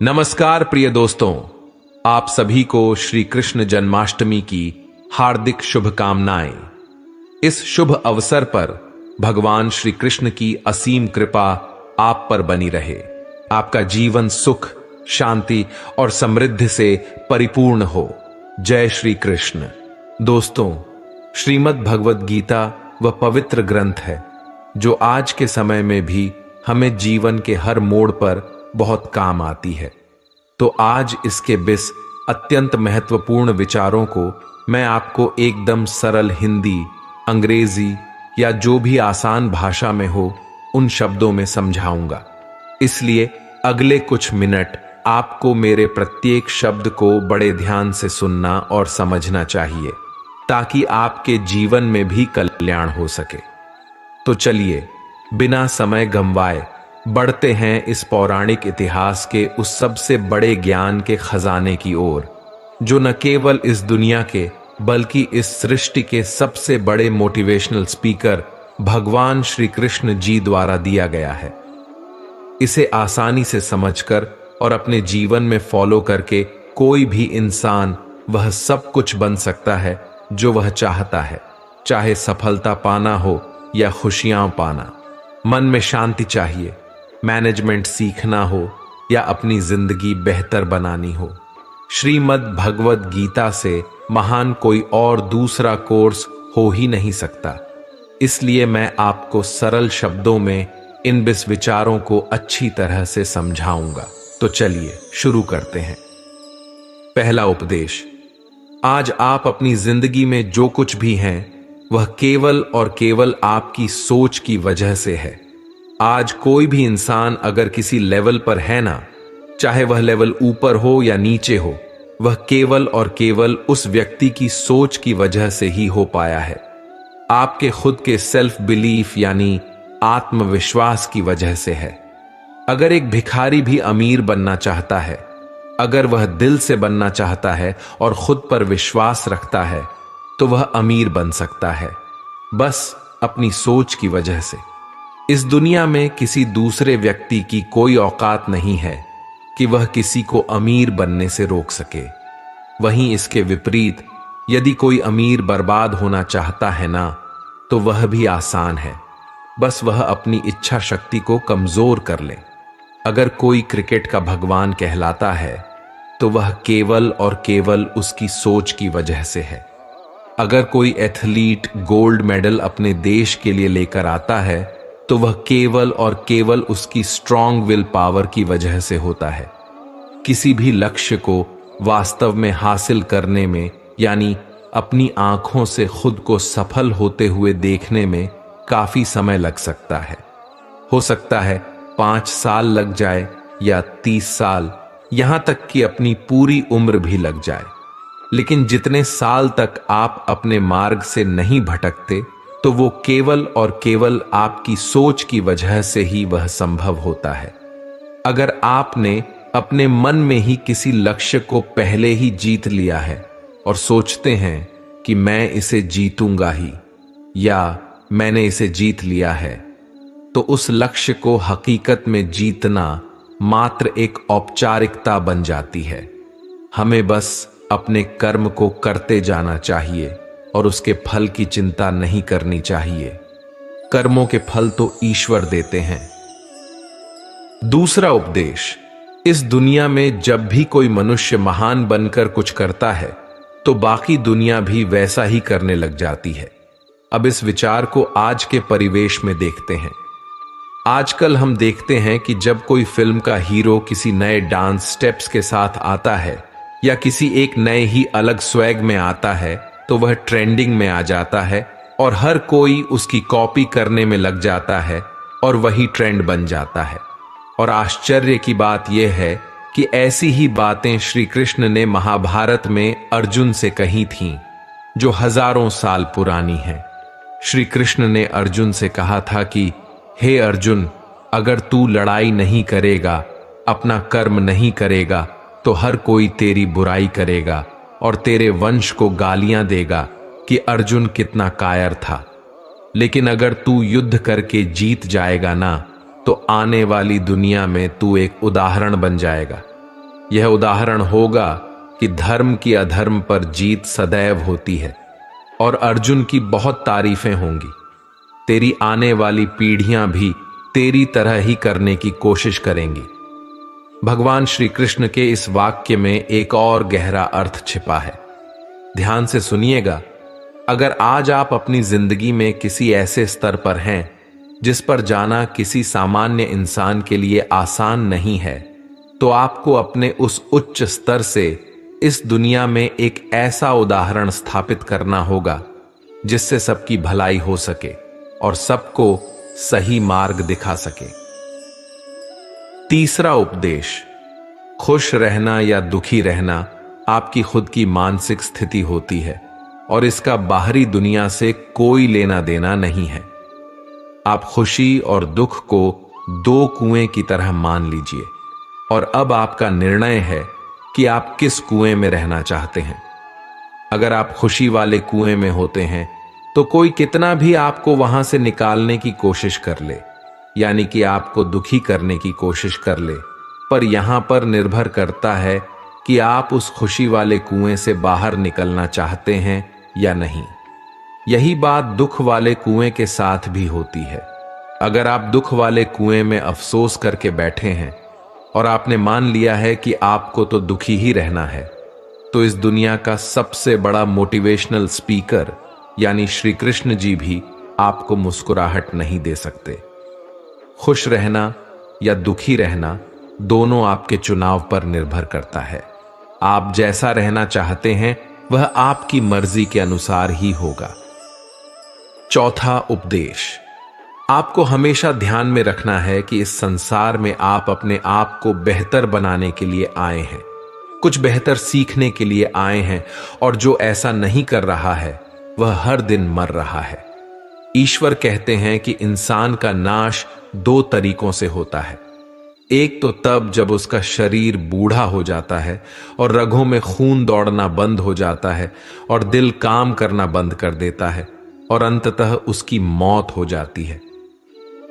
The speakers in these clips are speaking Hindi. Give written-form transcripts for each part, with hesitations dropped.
नमस्कार प्रिय दोस्तों, आप सभी को श्री कृष्ण जन्माष्टमी की हार्दिक शुभकामनाएं। इस शुभ अवसर पर भगवान श्री कृष्ण की असीम कृपा आप पर बनी रहे। आपका जीवन सुख, शांति और समृद्धि से परिपूर्ण हो। जय श्री कृष्ण। दोस्तों, श्रीमद् भगवद गीता वह पवित्र ग्रंथ है जो आज के समय में भी हमें जीवन के हर मोड़ पर बहुत काम आती है। तो आज इसके 20 अत्यंत महत्वपूर्ण विचारों को मैं आपको एकदम सरल हिंदी, अंग्रेजी या जो भी आसान भाषा में हो उन शब्दों में समझाऊंगा। इसलिए अगले कुछ मिनट आपको मेरे प्रत्येक शब्द को बड़े ध्यान से सुनना और समझना चाहिए ताकि आपके जीवन में भी कल्याण हो सके। तो चलिए बिना समय गंवाए बढ़ते हैं इस पौराणिक इतिहास के उस सबसे बड़े ज्ञान के खजाने की ओर जो न केवल इस दुनिया के बल्कि इस सृष्टि के सबसे बड़े मोटिवेशनल स्पीकर भगवान श्री कृष्ण जी द्वारा दिया गया है। इसे आसानी से समझकर और अपने जीवन में फॉलो करके कोई भी इंसान वह सब कुछ बन सकता है जो वह चाहता है, चाहे सफलता पाना हो या खुशियां पाना। मन में शांति चाहिए, मैनेजमेंट सीखना हो या अपनी जिंदगी बेहतर बनानी हो। श्रीमद् भगवद गीता से महान कोई और दूसरा कोर्स हो ही नहीं सकता। इसलिए मैं आपको सरल शब्दों में इन 20 विचारों को अच्छी तरह से समझाऊंगा। तो चलिए शुरू करते हैं। पहला उपदेश। आज आप अपनी जिंदगी में जो कुछ भी हैं वह केवल और केवल आपकी सोच की वजह से है। आज कोई भी इंसान अगर किसी लेवल पर है ना, चाहे वह लेवल ऊपर हो या नीचे हो, वह केवल और केवल उस व्यक्ति की सोच की वजह से ही हो पाया है। आपके खुद के सेल्फ बिलीफ यानी आत्मविश्वास की वजह से है। अगर एक भिखारी भी अमीर बनना चाहता है, अगर वह दिल से बनना चाहता है और खुद पर विश्वास रखता है, तो वह अमीर बन सकता है, बस अपनी सोच की वजह से। इस दुनिया में किसी दूसरे व्यक्ति की कोई औकात नहीं है कि वह किसी को अमीर बनने से रोक सके। वहीं इसके विपरीत यदि कोई अमीर बर्बाद होना चाहता है ना, तो वह भी आसान है, बस वह अपनी इच्छा शक्ति को कमजोर कर ले। अगर कोई क्रिकेट का भगवान कहलाता है तो वह केवल और केवल उसकी सोच की वजह से है। अगर कोई एथलीट गोल्ड मेडल अपने देश के लिए लेकर आता है तो वह केवल और केवल उसकी स्ट्रांग विल पावर की वजह से होता है। किसी भी लक्ष्य को वास्तव में हासिल करने में यानी अपनी आंखों से खुद को सफल होते हुए देखने में काफी समय लग सकता है। हो सकता है 5 साल लग जाए या 30 साल, यहां तक कि अपनी पूरी उम्र भी लग जाए। लेकिन जितने साल तक आप अपने मार्ग से नहीं भटकते, तो वो केवल और केवल आपकी सोच की वजह से ही वह संभव होता है। अगर आपने अपने मन में ही किसी लक्ष्य को पहले ही जीत लिया है और सोचते हैं कि मैं इसे जीतूंगा ही या मैंने इसे जीत लिया है, तो उस लक्ष्य को हकीकत में जीतना मात्र एक औपचारिकता बन जाती है। हमें बस अपने कर्म को करते जाना चाहिए और उसके फल की चिंता नहीं करनी चाहिए। कर्मों के फल तो ईश्वर देते हैं। दूसरा उपदेश। इस दुनिया में जब भी कोई मनुष्य महान बनकर कुछ करता है तो बाकी दुनिया भी वैसा ही करने लग जाती है। अब इस विचार को आज के परिवेश में देखते हैं। आजकल हम देखते हैं कि जब कोई फिल्म का हीरो किसी नए डांस स्टेप्स के साथ आता है या किसी एक नए ही अलग स्वैग में आता है तो वह ट्रेंडिंग में आ जाता है और हर कोई उसकी कॉपी करने में लग जाता है और वही ट्रेंड बन जाता है। और आश्चर्य की बात यह है कि ऐसी ही बातें श्री कृष्ण ने महाभारत में अर्जुन से कही थीं, जो हजारों साल पुरानी हैं। श्री कृष्ण ने अर्जुन से कहा था कि हे अर्जुन, अगर तू लड़ाई नहीं करेगा, अपना कर्म नहीं करेगा, तो हर कोई तेरी बुराई करेगा और तेरे वंश को गालियां देगा कि अर्जुन कितना कायर था। लेकिन अगर तू युद्ध करके जीत जाएगा ना, तो आने वाली दुनिया में तू एक उदाहरण बन जाएगा। यह उदाहरण होगा कि धर्म की अधर्म पर जीत सदैव होती है और अर्जुन की बहुत तारीफें होंगी। तेरी आने वाली पीढ़ियां भी तेरी तरह ही करने की कोशिश करेंगी। भगवान श्री कृष्ण के इस वाक्य में एक और गहरा अर्थ छिपा है। ध्यान से सुनिएगा। अगर आज आप अपनी जिंदगी में किसी ऐसे स्तर पर हैं जिस पर जाना किसी सामान्य इंसान के लिए आसान नहीं है, तो आपको अपने उस उच्च स्तर से इस दुनिया में एक ऐसा उदाहरण स्थापित करना होगा जिससे सबकी भलाई हो सके और सबको सही मार्ग दिखा सके। तीसरा उपदेश, खुश रहना या दुखी रहना आपकी खुद की मानसिक स्थिति होती है और इसका बाहरी दुनिया से कोई लेना देना नहीं है। आप खुशी और दुख को दो कुएं की तरह मान लीजिए और अब आपका निर्णय है कि आप किस कुएं में रहना चाहते हैं। अगर आप खुशी वाले कुएं में होते हैं तो कोई कितना भी आपको वहां से निकालने की कोशिश कर ले, यानी कि आपको दुखी करने की कोशिश कर ले, पर यहां पर निर्भर करता है कि आप उस खुशी वाले कुएं से बाहर निकलना चाहते हैं या नहीं। यही बात दुख वाले कुएं के साथ भी होती है। अगर आप दुख वाले कुएं में अफसोस करके बैठे हैं और आपने मान लिया है कि आपको तो दुखी ही रहना है, तो इस दुनिया का सबसे बड़ा मोटिवेशनल स्पीकर यानी श्री कृष्ण जी भी आपको मुस्कुराहट नहीं दे सकते। खुश रहना या दुखी रहना दोनों आपके चुनाव पर निर्भर करता है। आप जैसा रहना चाहते हैं वह आपकी मर्जी के अनुसार ही होगा। चौथा उपदेश, आपको हमेशा ध्यान में रखना है कि इस संसार में आप अपने आप को बेहतर बनाने के लिए आए हैं, कुछ बेहतर सीखने के लिए आए हैं, और जो ऐसा नहीं कर रहा है वह हर दिन मर रहा है। ईश्वर कहते हैं कि इंसान का नाश दो तरीकों से होता है। एक तो तब जब उसका शरीर बूढ़ा हो जाता है और रगों में खून दौड़ना बंद हो जाता है और दिल काम करना बंद कर देता है और अंततः उसकी मौत हो जाती है।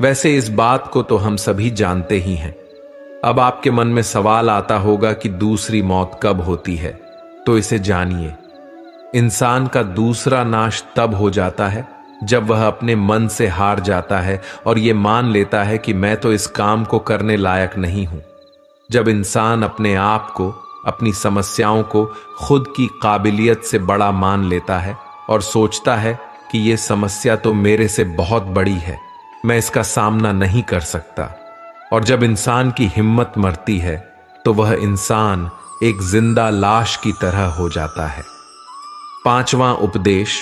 वैसे इस बात को तो हम सभी जानते ही हैं। अब आपके मन में सवाल आता होगा कि दूसरी मौत कब होती है, तो इसे जानिए। इंसान का दूसरा नाश तब हो जाता है जब वह अपने मन से हार जाता है और यह मान लेता है कि मैं तो इस काम को करने लायक नहीं हूं। जब इंसान अपने आप को, अपनी समस्याओं को खुद की काबिलियत से बड़ा मान लेता है और सोचता है कि यह समस्या तो मेरे से बहुत बड़ी है, मैं इसका सामना नहीं कर सकता, और जब इंसान की हिम्मत मरती है तो वह इंसान एक जिंदा लाश की तरह हो जाता है। पांचवां उपदेश,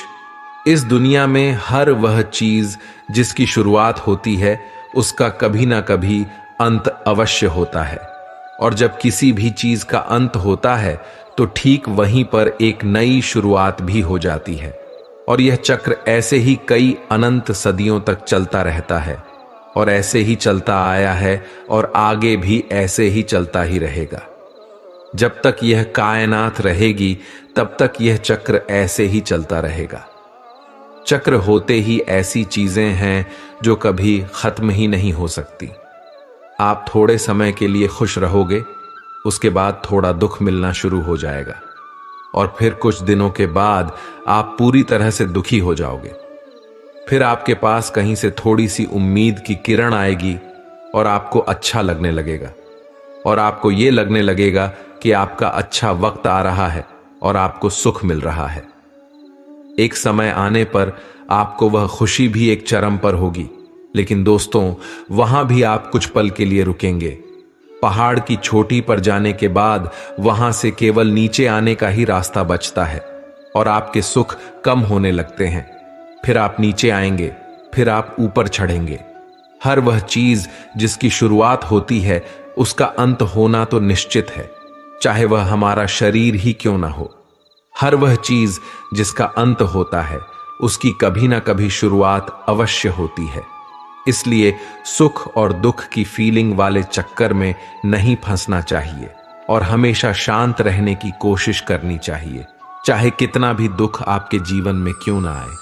इस दुनिया में हर वह चीज जिसकी शुरुआत होती है उसका कभी ना कभी अंत अवश्य होता है, और जब किसी भी चीज का अंत होता है तो ठीक वहीं पर एक नई शुरुआत भी हो जाती है, और यह चक्र ऐसे ही कई अनंत सदियों तक चलता रहता है और ऐसे ही चलता आया है और आगे भी ऐसे ही चलता ही रहेगा। जब तक यह कायनात रहेगी तब तक यह चक्र ऐसे ही चलता रहेगा। चक्र होते ही ऐसी चीजें हैं जो कभी खत्म ही नहीं हो सकती। आप थोड़े समय के लिए खुश रहोगे, उसके बाद थोड़ा दुख मिलना शुरू हो जाएगा और फिर कुछ दिनों के बाद आप पूरी तरह से दुखी हो जाओगे। फिर आपके पास कहीं से थोड़ी सी उम्मीद की किरण आएगी और आपको अच्छा लगने लगेगा, और आपको यह लगने लगेगा कि आपका अच्छा वक्त आ रहा है और आपको सुख मिल रहा है। एक समय आने पर आपको वह खुशी भी एक चरम पर होगी, लेकिन दोस्तों वहां भी आप कुछ पल के लिए रुकेंगे। पहाड़ की चोटी पर जाने के बाद वहां से केवल नीचे आने का ही रास्ता बचता है और आपके सुख कम होने लगते हैं। फिर आप नीचे आएंगे, फिर आप ऊपर चढ़ेंगे। हर वह चीज जिसकी शुरुआत होती है उसका अंत होना तो निश्चित है, चाहे वह हमारा शरीर ही क्यों ना हो। हर वह चीज जिसका अंत होता है उसकी कभी ना कभी शुरुआत अवश्य होती है। इसलिए सुख और दुख की फीलिंग वाले चक्कर में नहीं फंसना चाहिए और हमेशा शांत रहने की कोशिश करनी चाहिए। चाहे कितना भी दुख आपके जीवन में क्यों ना आए,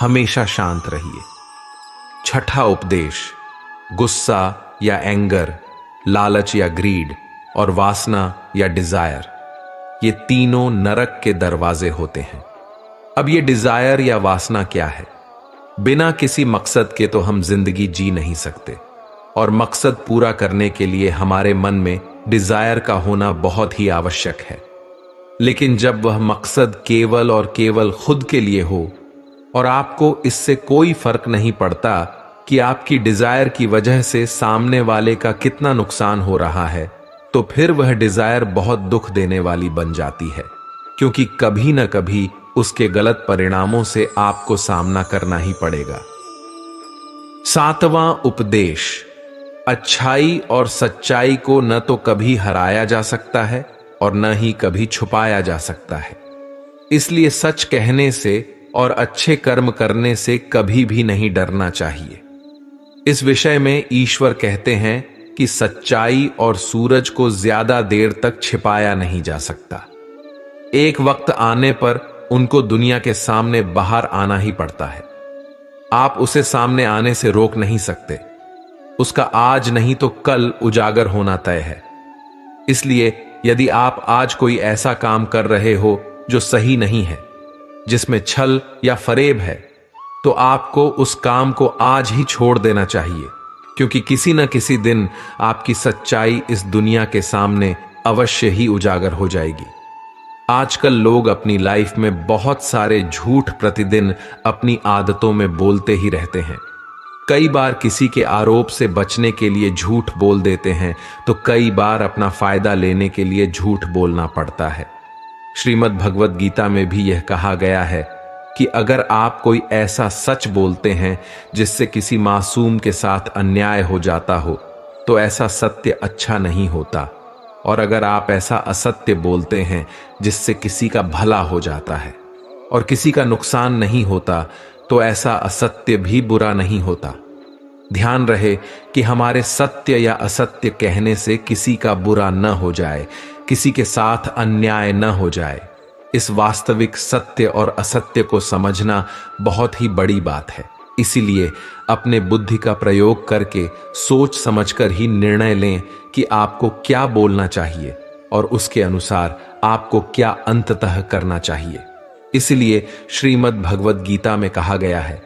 हमेशा शांत रहिए। छठा उपदेश, गुस्सा या एंगर, लालच या ग्रीड और वासना या डिजायर, ये तीनों नरक के दरवाजे होते हैं। अब ये डिजायर या वासना क्या है? बिना किसी मकसद के तो हम जिंदगी जी नहीं सकते, और मकसद पूरा करने के लिए हमारे मन में डिजायर का होना बहुत ही आवश्यक है। लेकिन जब वह मकसद केवल और केवल खुद के लिए हो और आपको इससे कोई फर्क नहीं पड़ता कि आपकी डिजायर की वजह से सामने वाले का कितना नुकसान हो रहा है, तो फिर वह डिजायर बहुत दुख देने वाली बन जाती है, क्योंकि कभी न कभी उसके गलत परिणामों से आपको सामना करना ही पड़ेगा। 7वां उपदेश, अच्छाई और सच्चाई को न तो कभी हराया जा सकता है और न ही कभी छुपाया जा सकता है। इसलिए सच कहने से और अच्छे कर्म करने से कभी भी नहीं डरना चाहिए। इस विषय में ईश्वर कहते हैं कि सच्चाई और सूरज को ज्यादा देर तक छिपाया नहीं जा सकता। एक वक्त आने पर उनको दुनिया के सामने बाहर आना ही पड़ता है। आप उसे सामने आने से रोक नहीं सकते। उसका आज नहीं तो कल उजागर होना तय है। इसलिए यदि आप आज कोई ऐसा काम कर रहे हो जो सही नहीं है, जिसमें छल या फरेब है, तो आपको उस काम को आज ही छोड़ देना चाहिए, क्योंकि किसी न किसी दिन आपकी सच्चाई इस दुनिया के सामने अवश्य ही उजागर हो जाएगी। आजकल लोग अपनी लाइफ में बहुत सारे झूठ प्रतिदिन अपनी आदतों में बोलते ही रहते हैं। कई बार किसी के आरोप से बचने के लिए झूठ बोल देते हैं, तो कई बार अपना फायदा लेने के लिए झूठ बोलना पड़ता है। श्रीमद् भगवत गीता में भी यह कहा गया है कि अगर आप कोई ऐसा सच बोलते हैं जिससे किसी मासूम के साथ अन्याय हो जाता हो, तो ऐसा सत्य अच्छा नहीं होता। और अगर आप ऐसा असत्य बोलते हैं जिससे किसी का भला हो जाता है और किसी का नुकसान नहीं होता, तो ऐसा असत्य भी बुरा नहीं होता। ध्यान रहे कि हमारे सत्य या असत्य कहने से किसी का बुरा न हो जाए, किसी के साथ अन्याय न हो जाए। इस वास्तविक सत्य और असत्य को समझना बहुत ही बड़ी बात है। इसीलिए अपने बुद्धि का प्रयोग करके सोच समझकर ही निर्णय लें कि आपको क्या बोलना चाहिए और उसके अनुसार आपको क्या अंततः करना चाहिए। इसलिए श्रीमद् भगवत गीता में कहा गया है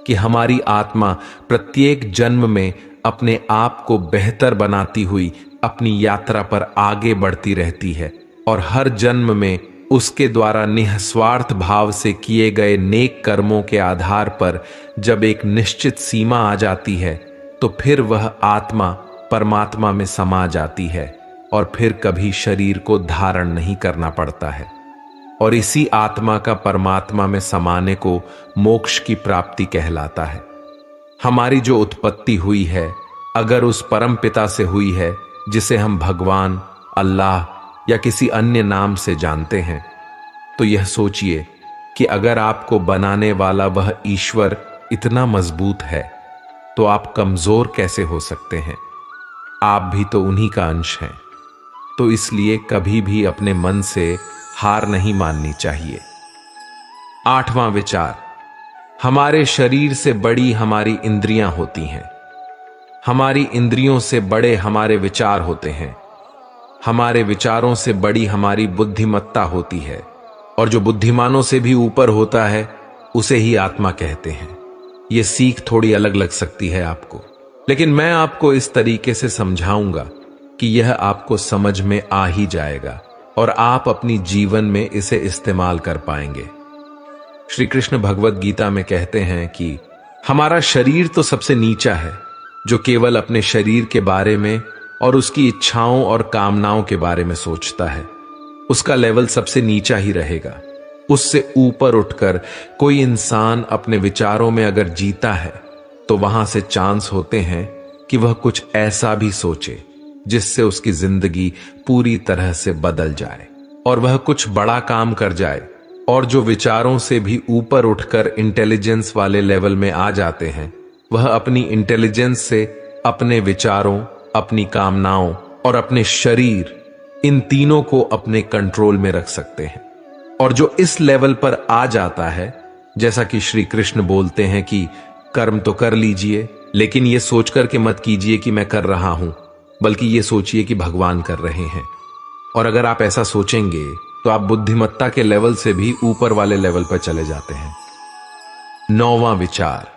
कि हमारी आत्मा प्रत्येक जन्म में अपने आप को बेहतर बनाती हुई अपनी यात्रा पर आगे बढ़ती रहती है, और हर जन्म में उसके द्वारा निस्वार्थ भाव से किए गए नेक कर्मों के आधार पर जब एक निश्चित सीमा आ जाती है, तो फिर वह आत्मा परमात्मा में समा जाती है और फिर कभी शरीर को धारण नहीं करना पड़ता है। और इसी आत्मा का परमात्मा में समाने को मोक्ष की प्राप्ति कहलाता है। हमारी जो उत्पत्ति हुई है, अगर उस परम पिता से हुई है जिसे हम भगवान, अल्लाह या किसी अन्य नाम से जानते हैं, तो यह सोचिए कि अगर आपको बनाने वाला वह ईश्वर इतना मजबूत है, तो आप कमजोर कैसे हो सकते हैं? आप भी तो उन्हीं का अंश हैं। तो इसलिए कभी भी अपने मन से हार नहीं माननी चाहिए। 8वां विचार, हमारे शरीर से बड़ी हमारी इंद्रियां होती हैं। हमारी इंद्रियों से बड़े हमारे विचार होते हैं। हमारे विचारों से बड़ी हमारी बुद्धिमत्ता होती है, और जो बुद्धिमानों से भी ऊपर होता है उसे ही आत्मा कहते हैं। यह सीख थोड़ी अलग लग सकती है आपको, लेकिन मैं आपको इस तरीके से समझाऊंगा कि यह आपको समझ में आ ही जाएगा और आप अपनी जीवन में इसे इस्तेमाल कर पाएंगे। श्री कृष्ण भगवत गीता में कहते हैं कि हमारा शरीर तो सबसे नीचा है, जो केवल अपने शरीर के बारे में और उसकी इच्छाओं और कामनाओं के बारे में सोचता है, उसका लेवल सबसे नीचा ही रहेगा। उससे ऊपर उठकर कोई इंसान अपने विचारों में अगर जीता है, तो वहां से चांस होते हैं कि वह कुछ ऐसा भी सोचे जिससे उसकी जिंदगी पूरी तरह से बदल जाए और वह कुछ बड़ा काम कर जाए। और जो विचारों से भी ऊपर उठकर इंटेलिजेंस वाले लेवल में आ जाते हैं, वह अपनी इंटेलिजेंस से अपने विचारों, अपनी कामनाओं और अपने शरीर, इन तीनों को अपने कंट्रोल में रख सकते हैं। और जो इस लेवल पर आ जाता है, जैसा कि श्री कृष्ण बोलते हैं कि कर्म तो कर लीजिए, लेकिन यह सोचकर के मत कीजिए कि मैं कर रहा हूं, बल्कि ये सोचिए कि भगवान कर रहे हैं। और अगर आप ऐसा सोचेंगे तो आप बुद्धिमत्ता के लेवल से भी ऊपर वाले लेवल पर चले जाते हैं। 9वां विचार,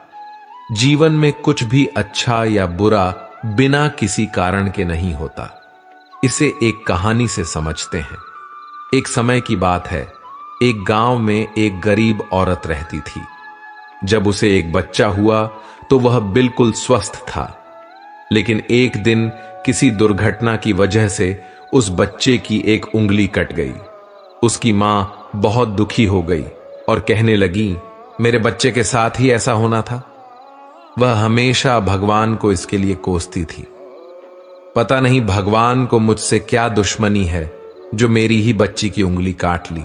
जीवन में कुछ भी अच्छा या बुरा बिना किसी कारण के नहीं होता। इसे एक कहानी से समझते हैं। एक समय की बात है, एक गांव में एक गरीब औरत रहती थी। जब उसे एक बच्चा हुआ तो वह बिल्कुल स्वस्थ था, लेकिन एक दिन किसी दुर्घटना की वजह से उस बच्चे की एक उंगली कट गई। उसकी मां बहुत दुखी हो गई और कहने लगी, मेरे बच्चे के साथ ही ऐसा होना था। वह हमेशा भगवान को इसके लिए कोसती थी। पता नहीं भगवान को मुझसे क्या दुश्मनी है जो मेरी ही बच्ची की उंगली काट ली।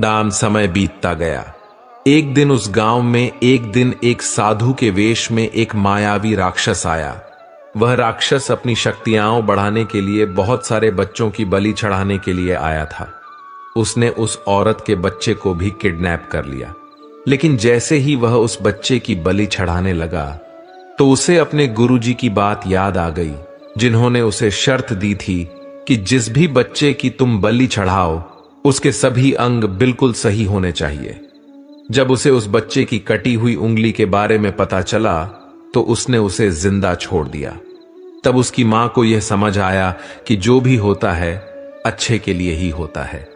नाम समय बीतता गया। एक दिन उस गांव में एक साधु के वेश में एक मायावी राक्षस आया। वह राक्षस अपनी शक्तियां बढ़ाने के लिए बहुत सारे बच्चों की बलि चढ़ाने के लिए आया था। उसने उस औरत के बच्चे को भी किडनैप कर लिया। लेकिन जैसे ही वह उस बच्चे की बलि चढ़ाने लगा तो उसे अपने गुरुजी की बात याद आ गई, जिन्होंने उसे शर्त दी थी कि जिस भी बच्चे की तुम बलि चढ़ाओ उसके सभी अंग बिल्कुल सही होने चाहिए। जब उसे उस बच्चे की कटी हुई उंगली के बारे में पता चला तो उसने उसे जिंदा छोड़ दिया। तब उसकी मां को यह समझ आया कि जो भी होता है अच्छे के लिए ही होता है।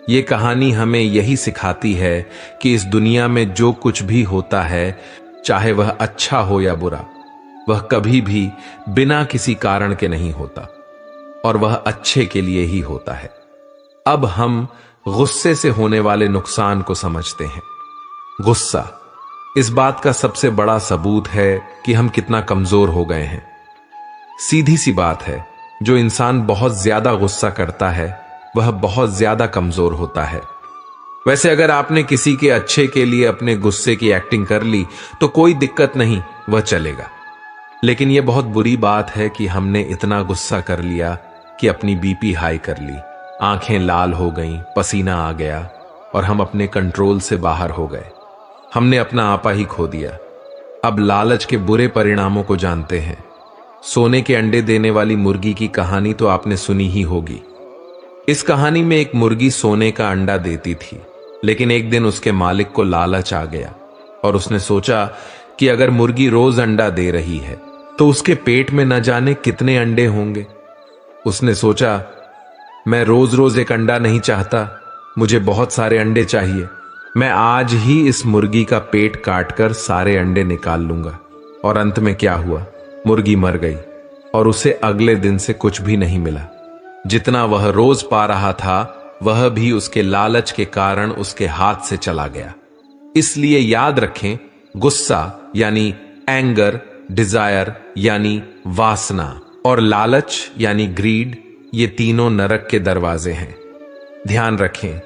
यह कहानी हमें यही सिखाती है कि इस दुनिया में जो कुछ भी होता है, चाहे वह अच्छा हो या बुरा, वह कभी भी बिना किसी कारण के नहीं होता और वह अच्छे के लिए ही होता है। अब हम गुस्से से होने वाले नुकसान को समझते हैं। गुस्सा इस बात का सबसे बड़ा सबूत है कि हम कितना कमजोर हो गए हैं। सीधी सी बात है, जो इंसान बहुत ज्यादा गुस्सा करता है वह बहुत ज्यादा कमजोर होता है। वैसे अगर आपने किसी के अच्छे के लिए अपने गुस्से की एक्टिंग कर ली तो कोई दिक्कत नहीं, वह चलेगा। लेकिन यह बहुत बुरी बात है कि हमने इतना गुस्सा कर लिया कि अपनी बीपी हाई कर ली, आंखें लाल हो गईं, पसीना आ गया और हम अपने कंट्रोल से बाहर हो गए। हमने अपना आपा ही खो दिया। अब लालच के बुरे परिणामों को जानते हैं। सोने के अंडे देने वाली मुर्गी की कहानी तो आपने सुनी ही होगी। इस कहानी में एक मुर्गी सोने का अंडा देती थी, लेकिन एक दिन उसके मालिक को लालच आ गया और उसने सोचा कि अगर मुर्गी रोज अंडा दे रही है तो उसके पेट में न जाने कितने अंडे होंगे। उसने सोचा, मैं रोज रोज एक अंडा नहीं चाहता, मुझे बहुत सारे अंडे चाहिए। मैं आज ही इस मुर्गी का पेट काटकर सारे अंडे निकाल लूंगा। और अंत में क्या हुआ, मुर्गी मर गई और उसे अगले दिन से कुछ भी नहीं मिला। जितना वह रोज पा रहा था वह भी उसके लालच के कारण उसके हाथ से चला गया। इसलिए याद रखें, गुस्सा यानी एंगर, डिजायर यानी वासना और लालच यानी ग्रीड, ये तीनों नरक के दरवाजे हैं। ध्यान रखें,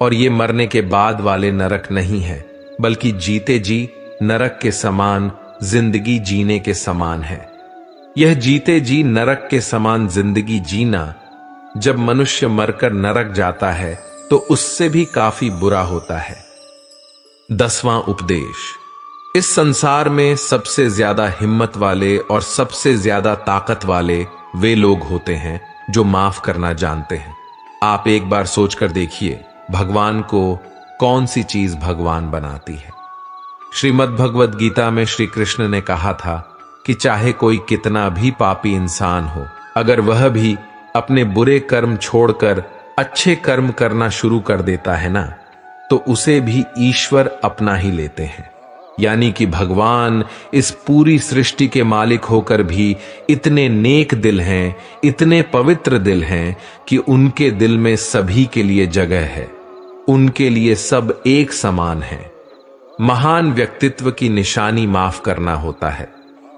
और ये मरने के बाद वाले नरक नहीं है, बल्कि जीते जी नरक के समान जिंदगी जीने के समान है। यह जीते जी नरक के समान जिंदगी जीना, जब मनुष्य मरकर नरक जाता है तो उससे भी काफी बुरा होता है। 10वां उपदेश, इस संसार में सबसे ज्यादा हिम्मत वाले और सबसे ज्यादा ताकत वाले वे लोग होते हैं जो माफ करना जानते हैं। आप एक बार सोचकर देखिए, भगवान को कौन सी चीज भगवान बनाती है। श्रीमद् भगवद गीता में श्री कृष्ण ने कहा था कि चाहे कोई कितना भी पापी इंसान हो, अगर वह भी अपने बुरे कर्म छोड़कर अच्छे कर्म करना शुरू कर देता है ना, तो उसे भी ईश्वर अपना ही लेते हैं। यानी कि भगवान इस पूरी सृष्टि के मालिक होकर भी इतने नेक दिल हैं, इतने पवित्र दिल हैं कि उनके दिल में सभी के लिए जगह है। उनके लिए सब एक समान है। महान व्यक्तित्व की निशानी माफ करना होता है,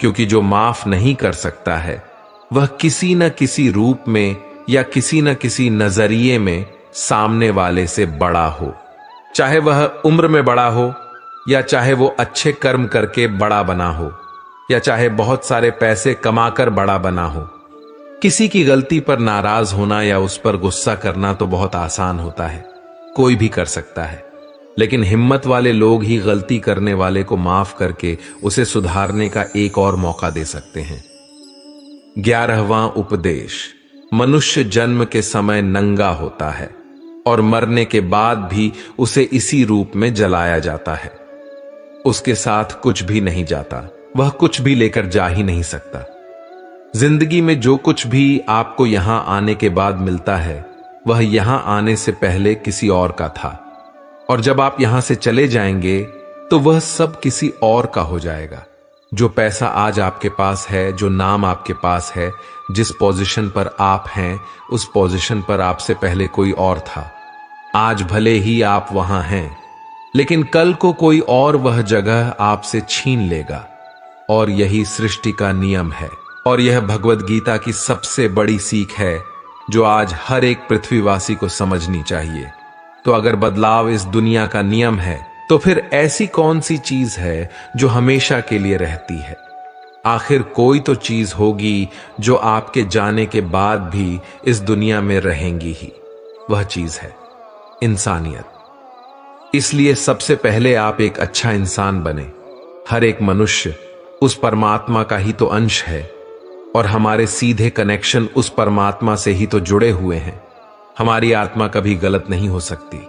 क्योंकि जो माफ नहीं कर सकता है वह किसी न किसी रूप में या किसी न किसी नजरिए में सामने वाले से बड़ा हो, चाहे वह उम्र में बड़ा हो, या चाहे वो अच्छे कर्म करके बड़ा बना हो, या चाहे बहुत सारे पैसे कमाकर बड़ा बना हो। किसी की गलती पर नाराज होना या उस पर गुस्सा करना तो बहुत आसान होता है, कोई भी कर सकता है। लेकिन हिम्मत वाले लोग ही गलती करने वाले को माफ करके उसे सुधारने का एक और मौका दे सकते हैं। 11वां उपदेश। मनुष्य जन्म के समय नंगा होता है और मरने के बाद भी उसे इसी रूप में जलाया जाता है। उसके साथ कुछ भी नहीं जाता, वह कुछ भी लेकर जा ही नहीं सकता। जिंदगी में जो कुछ भी आपको यहां आने के बाद मिलता है, वह यहां आने से पहले किसी और का था, और जब आप यहां से चले जाएंगे तो वह सब किसी और का हो जाएगा। जो पैसा आज आपके पास है, जो नाम आपके पास है, जिस पोजीशन पर आप हैं, उस पोजीशन पर आपसे पहले कोई और था। आज भले ही आप वहां हैं, लेकिन कल को कोई और वह जगह आपसे छीन लेगा, और यही सृष्टि का नियम है। और यह भगवद गीता की सबसे बड़ी सीख है, जो आज हर एक पृथ्वीवासी को समझनी चाहिए। तो अगर बदलाव इस दुनिया का नियम है, तो फिर ऐसी कौन सी चीज है जो हमेशा के लिए रहती है? आखिर कोई तो चीज होगी जो आपके जाने के बाद भी इस दुनिया में रहेंगी ही। वह चीज है इंसानियत। इसलिए सबसे पहले आप एक अच्छा इंसान बने। हर एक मनुष्य उस परमात्मा का ही तो अंश है, और हमारे सीधे कनेक्शन उस परमात्मा से ही तो जुड़े हुए हैं। हमारी आत्मा कभी गलत नहीं हो सकती,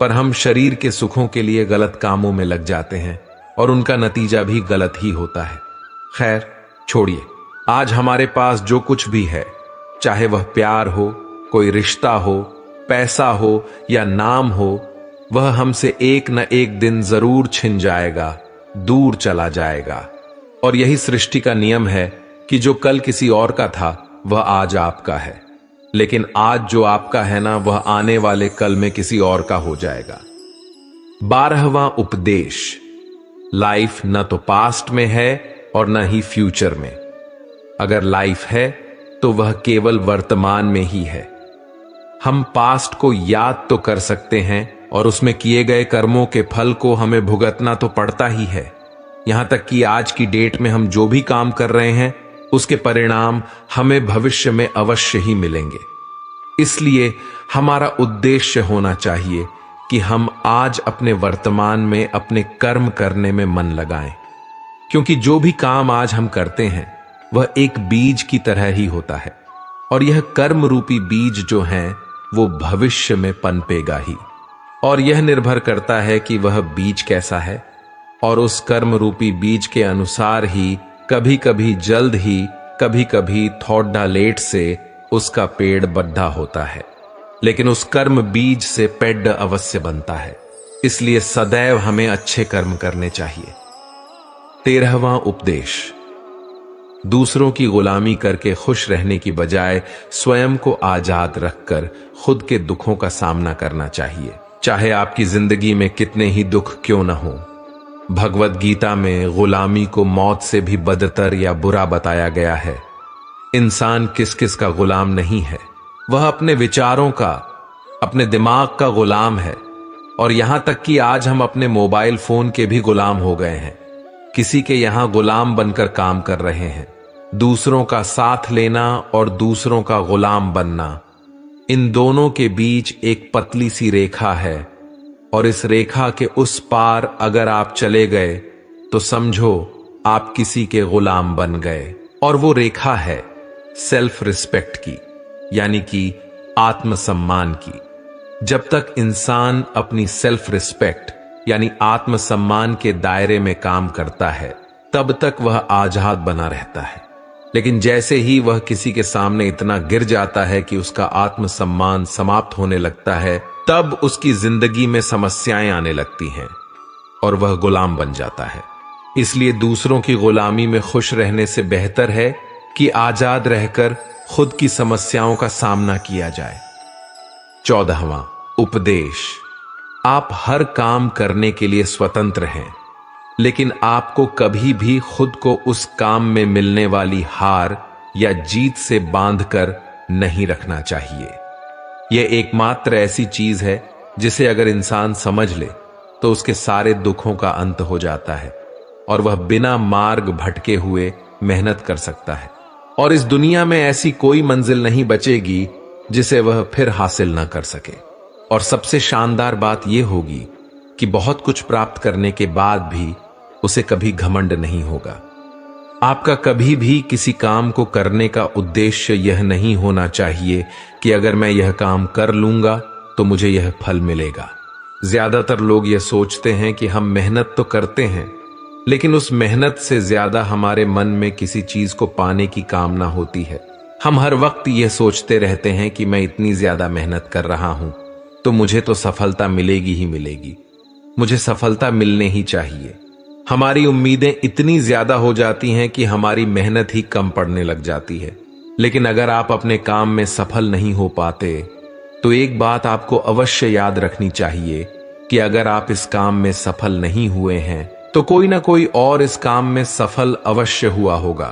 पर हम शरीर के सुखों के लिए गलत कामों में लग जाते हैं, और उनका नतीजा भी गलत ही होता है। खैर छोड़िए, आज हमारे पास जो कुछ भी है, चाहे वह प्यार हो, कोई रिश्ता हो, पैसा हो या नाम हो, वह हमसे एक न एक दिन जरूर छिन जाएगा, दूर चला जाएगा। और यही सृष्टि का नियम है कि जो कल किसी और का था, वह आज आपका है। लेकिन आज जो आपका है ना, वह आने वाले कल में किसी और का हो जाएगा। 12वां उपदेश। लाइफ न तो पास्ट में है और न ही फ्यूचर में। अगर लाइफ है तो वह केवल वर्तमान में ही है। हम पास्ट को याद तो कर सकते हैं, और उसमें किए गए कर्मों के फल को हमें भुगतना तो पड़ता ही है। यहां तक कि आज की डेट में हम जो भी काम कर रहे हैं, उसके परिणाम हमें भविष्य में अवश्य ही मिलेंगे। इसलिए हमारा उद्देश्य होना चाहिए कि हम आज अपने वर्तमान में अपने कर्म करने में मन लगाएं, क्योंकि जो भी काम आज हम करते हैं, वह एक बीज की तरह ही होता है, और यह कर्म रूपी बीज जो है, वो भविष्य में पनपेगा ही। और यह निर्भर करता है कि वह बीज कैसा है, और उस कर्म रूपी बीज के अनुसार ही कभी कभी जल्द ही, कभी कभी थोड़ा लेट से उसका पेड़ बड्ढा होता है, लेकिन उस कर्म बीज से पेड़ अवश्य बनता है। इसलिए सदैव हमें अच्छे कर्म करने चाहिए। 13वां उपदेश। दूसरों की गुलामी करके खुश रहने की बजाय स्वयं को आजाद रखकर खुद के दुखों का सामना करना चाहिए, चाहे आपकी जिंदगी में कितने ही दुख क्यों न हो। भगवद गीता में गुलामी को मौत से भी बदतर या बुरा बताया गया है। इंसान किस किस का गुलाम नहीं है, वह अपने विचारों का, अपने दिमाग का गुलाम है। और यहां तक कि आज हम अपने मोबाइल फोन के भी गुलाम हो गए हैं। किसी के यहां गुलाम बनकर काम कर रहे हैं। दूसरों का साथ लेना और दूसरों का गुलाम बनना, इन दोनों के बीच एक पतली सी रेखा है, और इस रेखा के उस पार अगर आप चले गए तो समझो आप किसी के गुलाम बन गए। और वो रेखा है सेल्फ रिस्पेक्ट की, यानी कि आत्मसम्मान की। जब तक इंसान अपनी सेल्फ रिस्पेक्ट यानी आत्मसम्मान के दायरे में काम करता है, तब तक वह आजाद बना रहता है। लेकिन जैसे ही वह किसी के सामने इतना गिर जाता है कि उसका आत्मसम्मान समाप्त होने लगता है, तब उसकी जिंदगी में समस्याएं आने लगती हैं और वह गुलाम बन जाता है। इसलिए दूसरों की गुलामी में खुश रहने से बेहतर है कि आजाद रहकर खुद की समस्याओं का सामना किया जाए। 14वां उपदेश। आप हर काम करने के लिए स्वतंत्र हैं, लेकिन आपको कभी भी खुद को उस काम में मिलने वाली हार या जीत से बांधकर नहीं रखना चाहिए। यह एकमात्र ऐसी चीज है जिसे अगर इंसान समझ ले तो उसके सारे दुखों का अंत हो जाता है और वह बिना मार्ग भटके हुए मेहनत कर सकता है। और इस दुनिया में ऐसी कोई मंजिल नहीं बचेगी जिसे वह फिर हासिल न कर सके। और सबसे शानदार बात यह होगी कि बहुत कुछ प्राप्त करने के बाद भी उसे कभी घमंड नहीं होगा। आपका कभी भी किसी काम को करने का उद्देश्य यह नहीं होना चाहिए कि अगर मैं यह काम कर लूंगा तो मुझे यह फल मिलेगा। ज्यादातर लोग यह सोचते हैं कि हम मेहनत तो करते हैं, लेकिन उस मेहनत से ज्यादा हमारे मन में किसी चीज को पाने की कामना होती है। हम हर वक्त यह सोचते रहते हैं कि मैं इतनी ज्यादा मेहनत कर रहा हूं तो मुझे तो सफलता मिलेगी ही मिलेगी, मुझे सफलता मिलने ही चाहिए। हमारी उम्मीदें इतनी ज्यादा हो जाती हैं कि हमारी मेहनत ही कम पड़ने लग जाती है। लेकिन अगर आप अपने काम में सफल नहीं हो पाते तो एक बात आपको अवश्य याद रखनी चाहिए कि अगर आप इस काम में सफल नहीं हुए हैं तो कोई ना कोई और इस काम में सफल अवश्य हुआ होगा,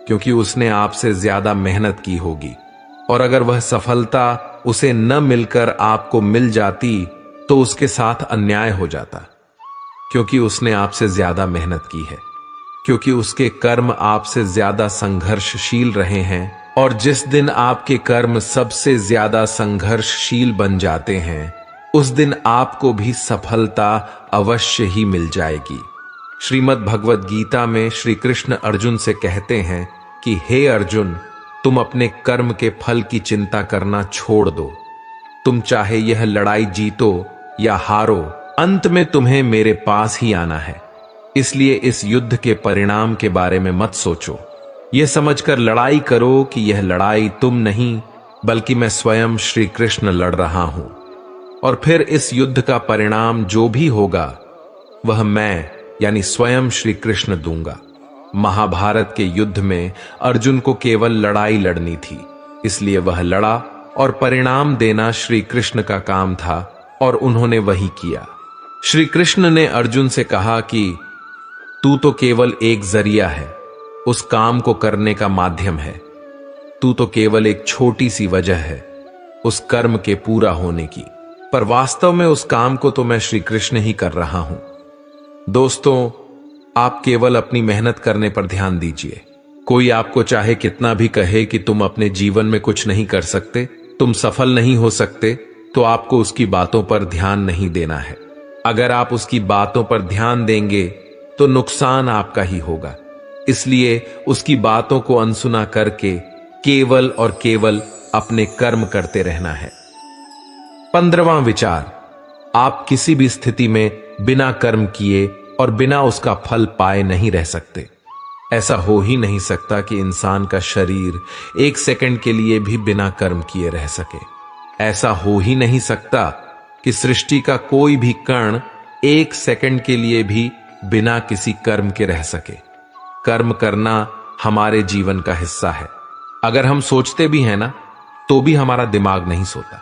क्योंकि उसने आपसे ज्यादा मेहनत की होगी। और अगर वह सफलता उसे न मिलकर आपको मिल जाती तो उसके साथ अन्याय हो जाता, क्योंकि उसने आपसे ज्यादा मेहनत की है, क्योंकि उसके कर्म आपसे ज्यादा संघर्षशील रहे हैं। और जिस दिन आपके कर्म सबसे ज्यादा संघर्षशील बन जाते हैं उस दिन आपको भी सफलता अवश्य ही मिल जाएगी। श्रीमद् भगवद गीता में श्री कृष्ण अर्जुन से कहते हैं कि हे अर्जुन, तुम अपने कर्म के फल की चिंता करना छोड़ दो। तुम चाहे यह लड़ाई जीतो या हारो, अंत में तुम्हें मेरे पास ही आना है। इसलिए इस युद्ध के परिणाम के बारे में मत सोचो। यह समझकर लड़ाई करो कि यह लड़ाई तुम नहीं बल्कि मैं स्वयं श्री कृष्ण लड़ रहा हूं, और फिर इस युद्ध का परिणाम जो भी होगा वह मैं यानी स्वयं श्री कृष्ण दूंगा। महाभारत के युद्ध में अर्जुन को केवल लड़ाई लड़नी थी, इसलिए वह लड़ा और परिणाम देना श्री कृष्ण का काम था और उन्होंने वही किया। श्री कृष्ण ने अर्जुन से कहा कि तू तो केवल एक जरिया है, उस काम को करने का माध्यम है। तू तो केवल एक छोटी सी वजह है उस कर्म के पूरा होने की, पर वास्तव में उस काम को तो मैं श्री कृष्ण ही कर रहा हूं। दोस्तों, आप केवल अपनी मेहनत करने पर ध्यान दीजिए। कोई आपको चाहे कितना भी कहे कि तुम अपने जीवन में कुछ नहीं कर सकते, तुम सफल नहीं हो सकते, तो आपको उसकी बातों पर ध्यान नहीं देना है। अगर आप उसकी बातों पर ध्यान देंगे तो नुकसान आपका ही होगा। इसलिए उसकी बातों को अनसुना करके केवल और केवल अपने कर्म करते रहना है। 15वां विचार, आप किसी भी स्थिति में बिना कर्म किए और बिना उसका फल पाए नहीं रह सकते। ऐसा हो ही नहीं सकता कि इंसान का शरीर एक सेकंड के लिए भी बिना कर्म किए रह सके। ऐसा हो ही नहीं सकता कि सृष्टि का कोई भी कण एक सेकंड के लिए भी बिना किसी कर्म के रह सके। कर्म करना हमारे जीवन का हिस्सा है। अगर हम सोचते भी हैं ना, तो भी हमारा दिमाग नहीं सोता।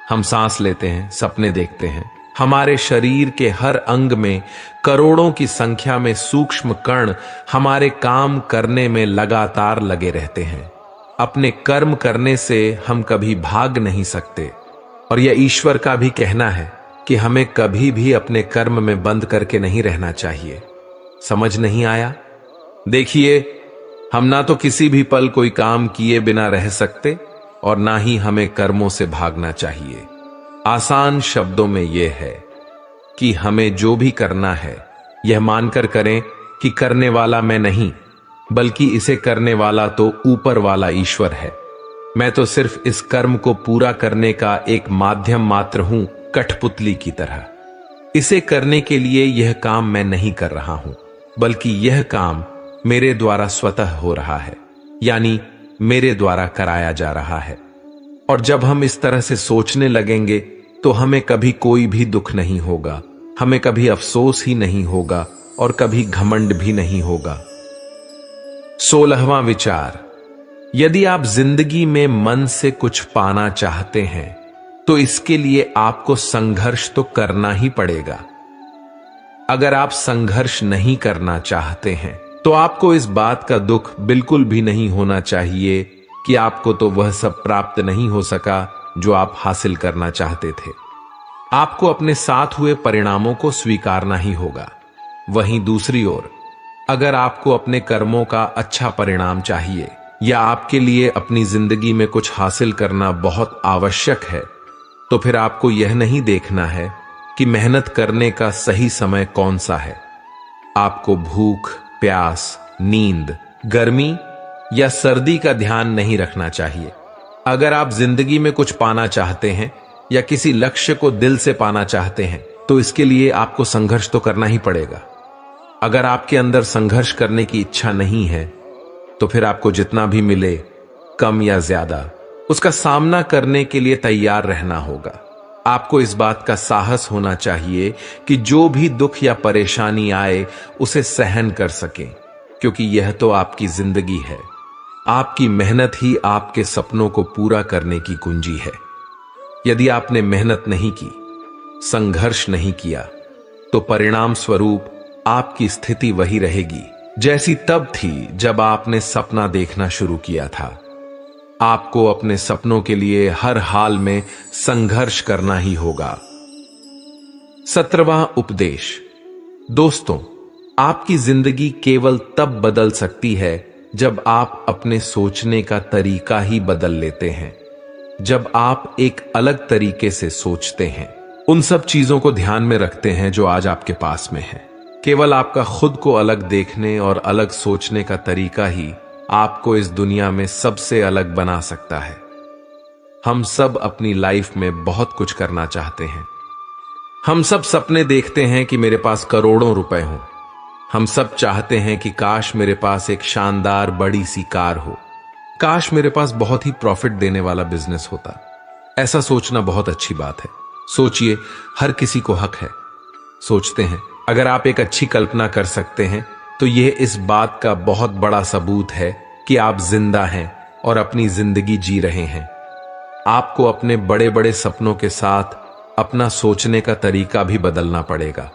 हम सांस लेते हैं, सपने देखते हैं। हमारे शरीर के हर अंग में करोड़ों की संख्या में सूक्ष्म कण हमारे काम करने में लगातार लगे रहते हैं। अपने कर्म करने से हम कभी भाग नहीं सकते, और यह ईश्वर का भी कहना है कि हमें कभी भी अपने कर्म में बंद करके नहीं रहना चाहिए। समझ नहीं आया? देखिए, हम ना तो किसी भी पल कोई काम किए बिना रह सकते और ना ही हमें कर्मों से भागना चाहिए। आसान शब्दों में यह है कि हमें जो भी करना है यह मानकर करें कि करने वाला मैं नहीं, बल्कि इसे करने वाला तो ऊपर वाला ईश्वर है। मैं तो सिर्फ इस कर्म को पूरा करने का एक माध्यम मात्र हूं, कठपुतली की तरह। इसे करने के लिए यह काम मैं नहीं कर रहा हूं, बल्कि यह काम मेरे द्वारा स्वतः हो रहा है, यानी मेरे द्वारा कराया जा रहा है। और जब हम इस तरह से सोचने लगेंगे तो हमें कभी कोई भी दुख नहीं होगा, हमें कभी अफसोस ही नहीं होगा और कभी घमंड भी नहीं होगा। 16वां विचार, यदि आप जिंदगी में मन से कुछ पाना चाहते हैं तो इसके लिए आपको संघर्ष तो करना ही पड़ेगा। अगर आप संघर्ष नहीं करना चाहते हैं तो आपको इस बात का दुख बिल्कुल भी नहीं होना चाहिए कि आपको तो वह सब प्राप्त नहीं हो सका जो आप हासिल करना चाहते थे। आपको अपने साथ हुए परिणामों को स्वीकारना ही होगा। वहीं दूसरी ओर, अगर आपको अपने कर्मों का अच्छा परिणाम चाहिए या आपके लिए अपनी जिंदगी में कुछ हासिल करना बहुत आवश्यक है, तो फिर आपको यह नहीं देखना है कि मेहनत करने का सही समय कौन सा है। आपको भूख, प्यास, नींद, गर्मी या सर्दी का ध्यान नहीं रखना चाहिए। अगर आप जिंदगी में कुछ पाना चाहते हैं या किसी लक्ष्य को दिल से पाना चाहते हैं तो इसके लिए आपको संघर्ष तो करना ही पड़ेगा। अगर आपके अंदर संघर्ष करने की इच्छा नहीं है तो फिर आपको जितना भी मिले, कम या ज्यादा, उसका सामना करने के लिए तैयार रहना होगा। आपको इस बात का साहस होना चाहिए कि जो भी दुख या परेशानी आए उसे सहन कर सकें, क्योंकि यह तो आपकी जिंदगी है। आपकी मेहनत ही आपके सपनों को पूरा करने की कुंजी है। यदि आपने मेहनत नहीं की, संघर्ष नहीं किया, तो परिणाम स्वरूप आपकी स्थिति वही रहेगी जैसी तब थी जब आपने सपना देखना शुरू किया था। आपको अपने सपनों के लिए हर हाल में संघर्ष करना ही होगा। 17वां उपदेश। दोस्तों, आपकी जिंदगी केवल तब बदल सकती है जब आप अपने सोचने का तरीका ही बदल लेते हैं। जब आप एक अलग तरीके से सोचते हैं, उन सब चीजों को ध्यान में रखते हैं जो आज आपके पास में है। केवल आपका खुद को अलग देखने और अलग सोचने का तरीका ही आपको इस दुनिया में सबसे अलग बना सकता है। हम सब अपनी लाइफ में बहुत कुछ करना चाहते हैं। हम सब सपने देखते हैं कि मेरे पास करोड़ों रुपए हों। हम सब चाहते हैं कि काश मेरे पास एक शानदार बड़ी सी कार हो, काश मेरे पास बहुत ही प्रॉफिट देने वाला बिजनेस होता। ऐसा सोचना बहुत अच्छी बात है। सोचिए, हर किसी को हक है। सोचते हैं, अगर आप एक अच्छी कल्पना कर सकते हैं तो यह इस बात का बहुत बड़ा सबूत है कि आप जिंदा हैं और अपनी जिंदगी जी रहे हैं। आपको अपने बड़े बड़े सपनों के साथ अपना सोचने का तरीका भी बदलना पड़ेगा।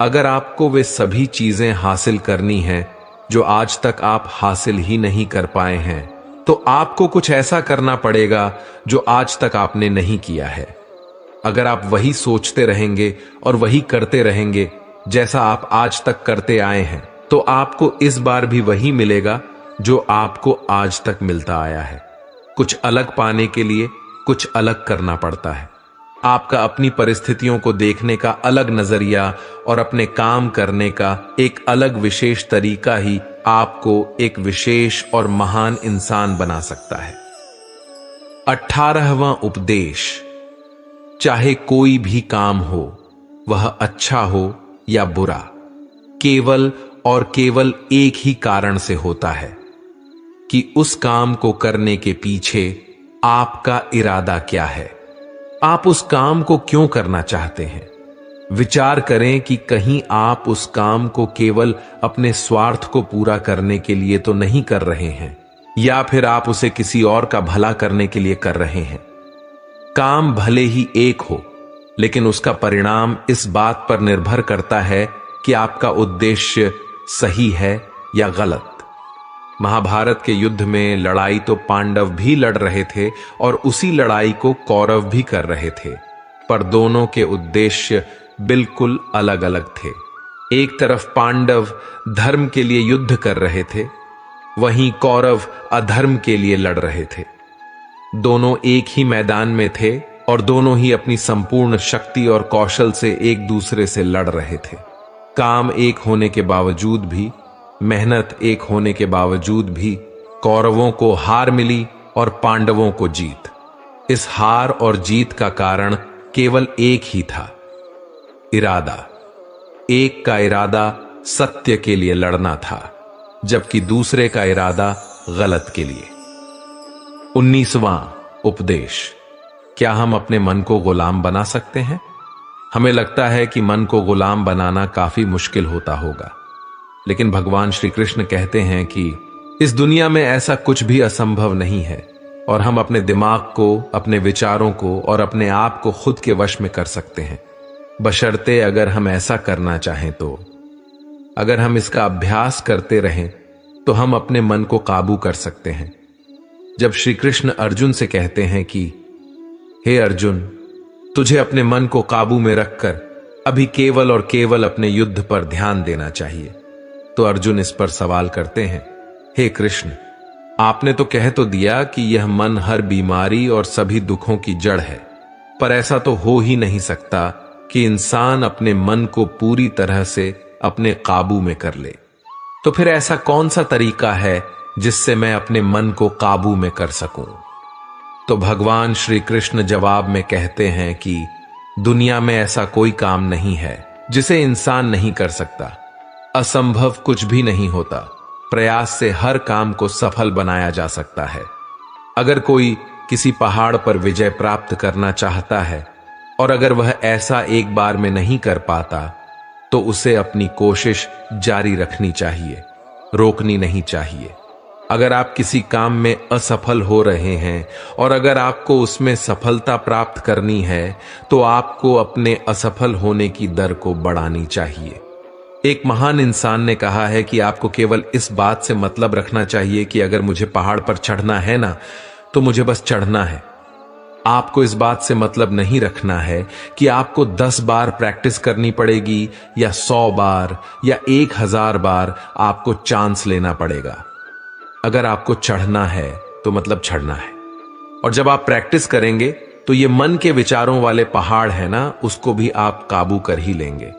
अगर आपको वे सभी चीजें हासिल करनी हैं जो आज तक आप हासिल ही नहीं कर पाए हैं, तो आपको कुछ ऐसा करना पड़ेगा जो आज तक आपने नहीं किया है। अगर आप वही सोचते रहेंगे और वही करते रहेंगे जैसा आप आज तक करते आए हैं, तो आपको इस बार भी वही मिलेगा जो आपको आज तक मिलता आया है। कुछ अलग पाने के लिए कुछ अलग करना पड़ता है। आपका अपनी परिस्थितियों को देखने का अलग नजरिया और अपने काम करने का एक अलग विशेष तरीका ही आपको एक विशेष और महान इंसान बना सकता है। 18वां उपदेश। चाहे कोई भी काम हो, वह अच्छा हो या बुरा, केवल और केवल एक ही कारण से होता है कि उस काम को करने के पीछे आपका इरादा क्या है। आप उस काम को क्यों करना चाहते हैं? विचार करें कि कहीं आप उस काम को केवल अपने स्वार्थ को पूरा करने के लिए तो नहीं कर रहे हैं, या फिर आप उसे किसी और का भला करने के लिए कर रहे हैं। काम भले ही एक हो, लेकिन उसका परिणाम इस बात पर निर्भर करता है कि आपका उद्देश्य सही है या गलत। महाभारत के युद्ध में लड़ाई तो पांडव भी लड़ रहे थे और उसी लड़ाई को कौरव भी कर रहे थे, पर दोनों के उद्देश्य बिल्कुल अलग अलग थे। एक तरफ पांडव धर्म के लिए युद्ध कर रहे थे, वहीं कौरव अधर्म के लिए लड़ रहे थे। दोनों एक ही मैदान में थे और दोनों ही अपनी संपूर्ण शक्ति और कौशल से एक दूसरे से लड़ रहे थे। काम एक होने के बावजूद भी, मेहनत एक होने के बावजूद भी कौरवों को हार मिली और पांडवों को जीत। इस हार और जीत का कारण केवल एक ही था, इरादा। एक का इरादा सत्य के लिए लड़ना था, जबकि दूसरे का इरादा गलत के लिए। 19वां उपदेश। क्या हम अपने मन को गुलाम बना सकते हैं? हमें लगता है कि मन को गुलाम बनाना काफी मुश्किल होता होगा, लेकिन भगवान श्री कृष्ण कहते हैं कि इस दुनिया में ऐसा कुछ भी असंभव नहीं है और हम अपने दिमाग को, अपने विचारों को और अपने आप को खुद के वश में कर सकते हैं, बशर्ते अगर हम ऐसा करना चाहें तो। अगर हम इसका अभ्यास करते रहें तो हम अपने मन को काबू कर सकते हैं। जब श्री कृष्ण अर्जुन से कहते हैं कि हे अर्जुन, तुझे अपने मन को काबू में रखकर अभी केवल और केवल अपने युद्ध पर ध्यान देना चाहिए, तो अर्जुन इस पर सवाल करते हैं, हे कृष्ण, आपने तो कह तो दिया कि यह मन हर बीमारी और सभी दुखों की जड़ है, पर ऐसा तो हो ही नहीं सकता कि इंसान अपने मन को पूरी तरह से अपने काबू में कर ले। तो फिर ऐसा कौन सा तरीका है जिससे मैं अपने मन को काबू में कर सकूं? तो भगवान श्री कृष्ण जवाब में कहते हैं कि दुनिया में ऐसा कोई काम नहीं है जिसे इंसान नहीं कर सकता। असंभव कुछ भी नहीं होता। प्रयास से हर काम को सफल बनाया जा सकता है। अगर कोई किसी पहाड़ पर विजय प्राप्त करना चाहता है और अगर वह ऐसा एक बार में नहीं कर पाता, तो उसे अपनी कोशिश जारी रखनी चाहिए, रोकनी नहीं चाहिए। अगर आप किसी काम में असफल हो रहे हैं और अगर आपको उसमें सफलता प्राप्त करनी है, तो आपको अपने असफल होने की दर को बढ़ानी चाहिए। एक महान इंसान ने कहा है कि आपको केवल इस बात से मतलब रखना चाहिए कि अगर मुझे पहाड़ पर चढ़ना है ना, तो मुझे बस चढ़ना है। आपको इस बात से मतलब नहीं रखना है कि आपको 10 बार प्रैक्टिस करनी पड़ेगी या 100 बार या 1000 बार आपको चांस लेना पड़ेगा। अगर आपको चढ़ना है तो मतलब चढ़ना है। और जब आप प्रैक्टिस करेंगे तो ये मन के विचारों वाले पहाड़ है ना, उसको भी आप काबू कर ही लेंगे।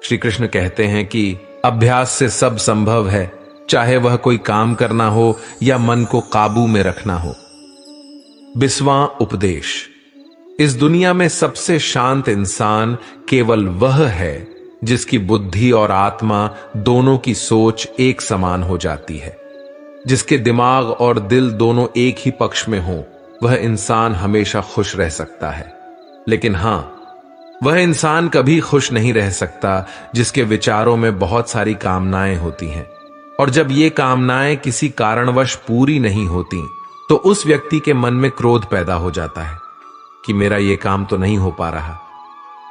श्री कृष्ण कहते हैं कि अभ्यास से सब संभव है, चाहे वह कोई काम करना हो या मन को काबू में रखना हो। 20वां उपदेश। इस दुनिया में सबसे शांत इंसान केवल वह है जिसकी बुद्धि और आत्मा दोनों की सोच एक समान हो जाती है। जिसके दिमाग और दिल दोनों एक ही पक्ष में हो, वह इंसान हमेशा खुश रह सकता है। लेकिन हां, वह इंसान कभी खुश नहीं रह सकता जिसके विचारों में बहुत सारी कामनाएं होती हैं। और जब ये कामनाएं किसी कारणवश पूरी नहीं होती, तो उस व्यक्ति के मन में क्रोध पैदा हो जाता है कि मेरा ये काम तो नहीं हो पा रहा।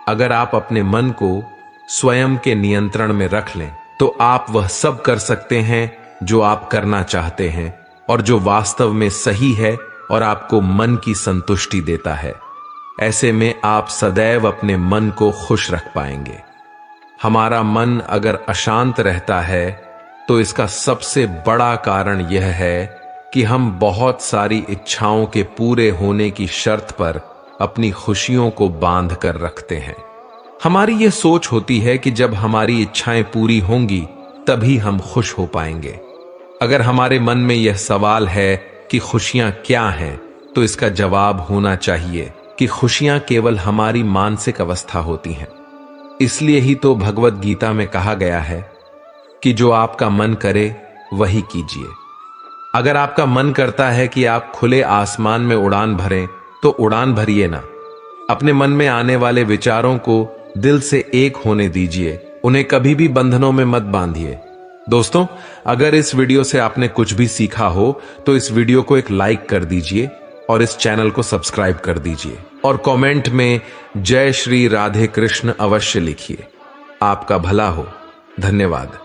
अगर आप अपने मन को स्वयं के नियंत्रण में रख लें, तो आप वह सब कर सकते हैं जो आप करना चाहते हैं और जो वास्तव में सही है और आपको मन की संतुष्टि देता है। ऐसे में आप सदैव अपने मन को खुश रख पाएंगे। हमारा मन अगर अशांत रहता है, तो इसका सबसे बड़ा कारण यह है कि हम बहुत सारी इच्छाओं के पूरे होने की शर्त पर अपनी खुशियों को बांध कर रखते हैं। हमारी यह सोच होती है कि जब हमारी इच्छाएं पूरी होंगी तभी हम खुश हो पाएंगे। अगर हमारे मन में यह सवाल है कि खुशियां क्या हैं, तो इसका जवाब होना चाहिए कि खुशियां केवल हमारी मानसिक अवस्था होती हैं। इसलिए ही तो भगवत गीता में कहा गया है कि जो आपका मन करे वही कीजिए। अगर आपका मन करता है कि आप खुले आसमान में उड़ान भरें, तो उड़ान भरिए ना। अपने मन में आने वाले विचारों को दिल से एक होने दीजिए, उन्हें कभी भी बंधनों में मत बांधिए। दोस्तों, अगर इस वीडियो से आपने कुछ भी सीखा हो तो इस वीडियो को एक लाइक कर दीजिए और इस चैनल को सब्सक्राइब कर दीजिए और कमेंट में जय श्री राधे कृष्ण अवश्य लिखिए। आपका भला हो। धन्यवाद।